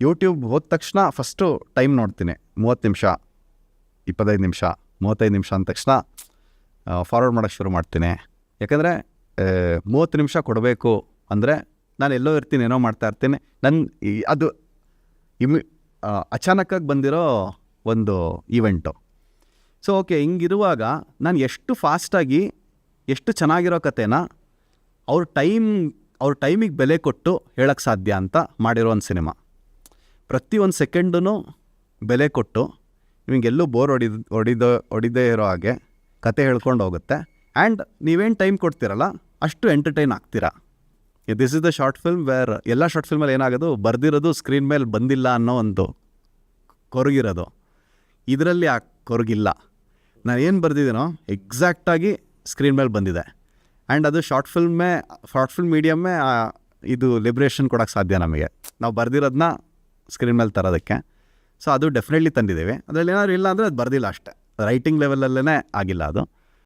YouTube ಹೋದ ತಕ್ಷಣ first time ನೋಡ್ತೀನಿ, 30 ನಿಮಿಷ 25 ನಿಮಿಷ 35 ನಿಮಿಷ ಅಂದ ತಕ್ಷಣ ಫಾರ್ವರ್ಡ್ ಮಾಡೋಕ್ಕೆ ಶುರು ಮಾಡ್ತೀನಿ. ಯಾಕಂದರೆ 30 ನಿಮಿಷ ಕೊಡಬೇಕು ಅಂದರೆ ನಾನು ಎಲ್ಲೋ ಇರ್ತೀನಿ, ಏನೋ ಮಾಡ್ತಾ ಇರ್ತೀನಿ. ಅದು ಅಚಾನಕ್ಕಾಗಿ ಬಂದಿರೋ ಒಂದು ಈವೆಂಟು. ಸೊ ಓಕೆ, ಹಿಂಗಿರುವಾಗ ನಾನು ಎಷ್ಟು ಫಾಸ್ಟಾಗಿ ಎಷ್ಟು ಚೆನ್ನಾಗಿರೋ ಕಥೆನ ಅವ್ರ ಟೈಮಿಗೆ ಬೆಲೆ ಕೊಟ್ಟು ಹೇಳೋಕ್ಕೆ ಸಾಧ್ಯ ಅಂತ ಮಾಡಿರೋ ಒಂದು ಸಿನಿಮಾ. ಪ್ರತಿಯೊಂದು ಸೆಕೆಂಡೂ ಬೆಲೆ ಕೊಟ್ಟು ನಿಮಗೆಲ್ಲೂ ಬೋರ್ ಹೊಡಿದೇ ಇರೋ ಹಾಗೆ ಕತೆ ಹೇಳ್ಕೊಂಡು ಹೋಗುತ್ತೆ. ಆ್ಯಂಡ್ ನೀವೇನು ಟೈಮ್ ಕೊಡ್ತೀರಲ್ಲ ಅಷ್ಟು ಎಂಟರ್ಟೈನ್ ಆಗ್ತೀರಾ. This is the short film where ಎಲ್ಲ ಶಾರ್ಟ್ ಫಿಲ್ಮಲ್ಲಿ ಏನಾಗೋದು, ಬರ್ದಿರೋದು ಸ್ಕ್ರೀನ್ ಮೇಲೆ ಬಂದಿಲ್ಲ ಅನ್ನೋ ಒಂದು ಕೊರಗಿರೋದು. ಇದರಲ್ಲಿ ಆ ಕೊರಗಿಲ್ಲ. ನಾನು ಏನು ಬರ್ದಿದ್ದೀನೋ ಎಕ್ಸಾಕ್ಟಾಗಿ ಸ್ಕ್ರೀನ್ ಮೇಲೆ ಬಂದಿದೆ. ಆ್ಯಂಡ್ ಅದು ಶಾರ್ಟ್ ಫಿಲ್ಮ್ ಮೀಡಿಯಮ್ಮೇ ಇದು ಲಿಬ್ರೇಷನ್ ಕೊಡೋಕ್ಕೆ ಸಾಧ್ಯ ನಮಗೆ, ನಾವು ಬರ್ದಿರೋದನ್ನ ಸ್ಕ್ರೀನ್ ಮೇಲೆ ತರೋದಕ್ಕೆ. ಸೊ ಅದು ಡೆಫಿನೆಟ್ಲಿ ತಂದಿದ್ದೀವಿ. ಅದರಲ್ಲಿ ಏನಾದ್ರು ಇಲ್ಲ ಅಂದರೆ ಅದು ಬರ್ದಿಲ್ಲ ಅಷ್ಟೇ, ರೈಟಿಂಗ್ ಲೆವೆಲಲ್ಲೇ ಆಗಿಲ್ಲ ಅದು.